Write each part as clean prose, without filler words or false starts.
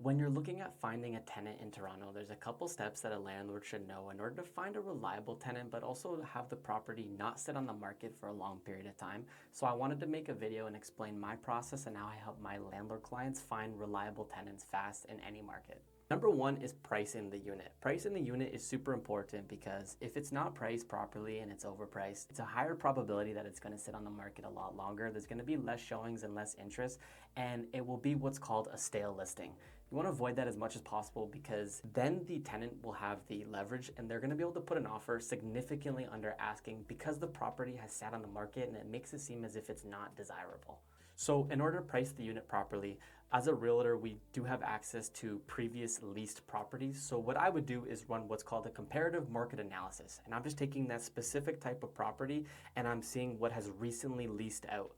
When you're looking at finding a tenant in Toronto, there's a couple steps that a landlord should know in order to find a reliable tenant, but also have the property not sit on the market for a long period of time. So I wanted to make a video and explain my process and how I help my landlord clients find reliable tenants fast in any market. Number one is pricing the unit. Pricing the unit is super important because if it's not priced properly and it's overpriced, it's a higher probability that it's going to sit on the market a lot longer. There's going to be less showings and less interest, and it will be what's called a stale listing. You want to avoid that as much as possible because then the tenant will have the leverage and they're going to be able to put an offer significantly under asking because the property has sat on the market and it makes it seem as if it's not desirable. So in order to price the unit properly, as a realtor, we do have access to previous leased properties. So what I would do is run what's called a comparative market analysis. And I'm just taking that specific type of property and I'm seeing what has recently leased out.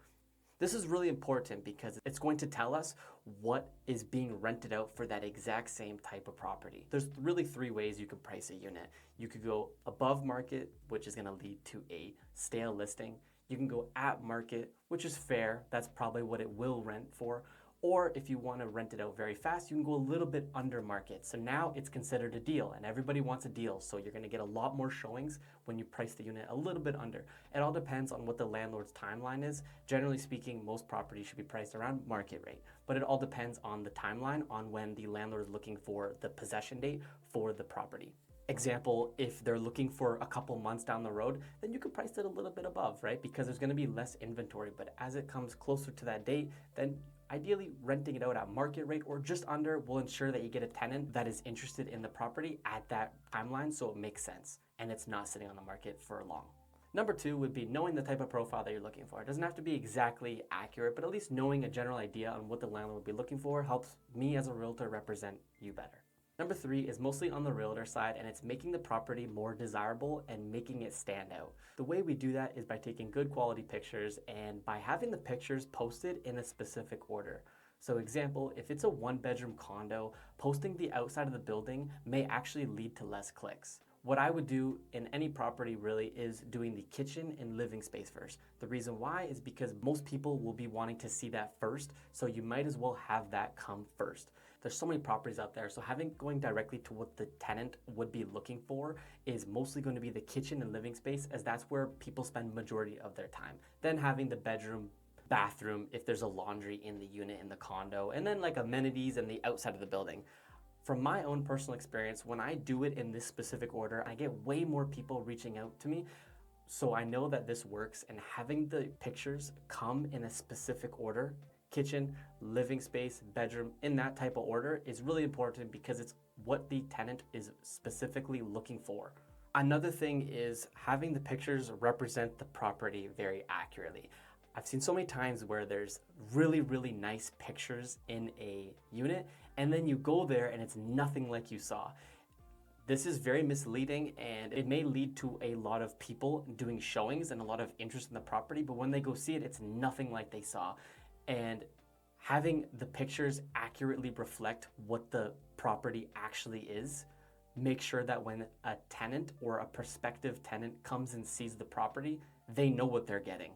This is really important because it's going to tell us what is being rented out for that exact same type of property. There's really three ways you could price a unit. You could go above market, which is going to lead to a stale listing. You can go at market, which is fair. That's probably what it will rent for. Or if you want to rent it out very fast, you can go a little bit under market. So now it's considered a deal and everybody wants a deal. So you're going to get a lot more showings when you price the unit a little bit under. It all depends on what the landlord's timeline is. Generally speaking, most properties should be priced around market rate, but it all depends on the timeline on when the landlord is looking for the possession date for the property. Example, if they're looking for a couple months down the road, then you could price it a little bit above, right? Because there's going to be less inventory. But as it comes closer to that date, then ideally renting it out at market rate or just under will ensure that you get a tenant that is interested in the property at that timeline, so it makes sense and it's not sitting on the market for long. Number two would be knowing the type of profile that you're looking for. It doesn't have to be exactly accurate, but at least knowing a general idea on what the landlord would be looking for helps me as a realtor represent you better. Number three is mostly on the realtor side, and it's making the property more desirable and making it stand out. The way we do that is by taking good quality pictures and by having the pictures posted in a specific order. So example, if it's a one-bedroom condo, posting the outside of the building may actually lead to less clicks. What I would do in any property really is doing the kitchen and living space first. The reason why is because most people will be wanting to see that first, so you might as well have that come first. There's so many properties out there, so going directly to what the tenant would be looking for is mostly going to be the kitchen and living space, as that's where people spend majority of their time. Then having the bedroom, bathroom, if there's a laundry in the unit in the condo, and then like amenities and the outside of the building. From my own personal experience, when I do it in this specific order, I get way more people reaching out to me. So I know that this works, and having the pictures come in a specific order, kitchen, living space, bedroom, in that type of order is really important because it's what the tenant is specifically looking for. Another thing is having the pictures represent the property very accurately. I've seen so many times where there's really, really nice pictures in a unit, and then you go there and it's nothing like you saw. This is very misleading, and it may lead to a lot of people doing showings and a lot of interest in the property, but when they go see it, it's nothing like they saw. And having the pictures accurately reflect what the property actually is, make sure that when a tenant or a prospective tenant comes and sees the property, they know what they're getting.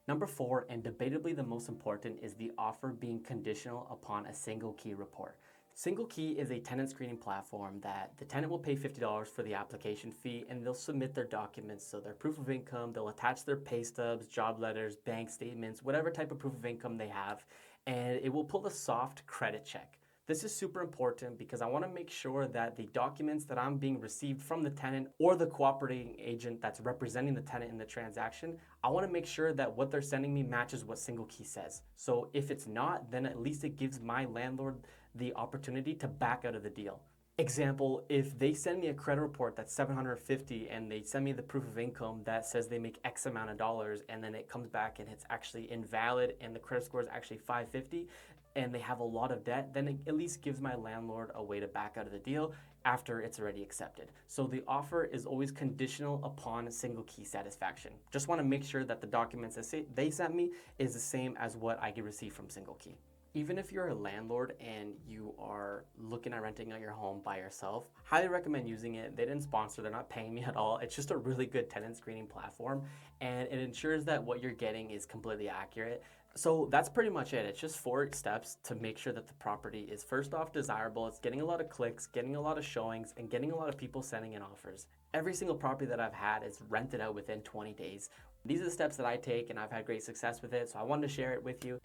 Number four, and debatably the most important, is the offer being conditional upon a single key report. Single Key is a tenant screening platform that the tenant will pay $50 for the application fee, and they'll submit their documents, so their proof of income, they'll attach their pay stubs, job letters, bank statements, whatever type of proof of income they have, and it will pull a soft credit check. This is super important because I want to make sure that the documents that I'm being received from the tenant or the cooperating agent that's representing the tenant in the transaction, I want to make sure that what they're sending me matches what Single Key says. So if it's not, then at least it gives my landlord the opportunity to back out of the deal. Example, if they send me a credit report that's $750 and they send me the proof of income that says they make X amount of dollars, and then it comes back and it's actually invalid and the credit score is actually 550 and they have a lot of debt, then it at least gives my landlord a way to back out of the deal after it's already accepted. So the offer is always conditional upon Single Key satisfaction. Just want to make sure that the documents that they sent me is the same as what I can receive from Single Key. Even if you're a landlord and you are looking at renting out your home by yourself, highly recommend using it. They didn't sponsor, they're not paying me at all. It's just a really good tenant screening platform, and it ensures that what you're getting is completely accurate. So that's pretty much it. It's just 4 steps to make sure that the property is first off desirable, it's getting a lot of clicks, getting a lot of showings, and getting a lot of people sending in offers. Every single property that I've had is rented out within 20 days. These are the steps that I take, and I've had great success with it, so I wanted to share it with you.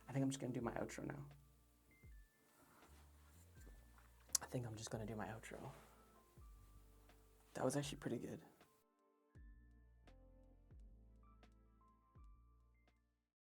I think I'm just gonna do my outro now. That was actually pretty good.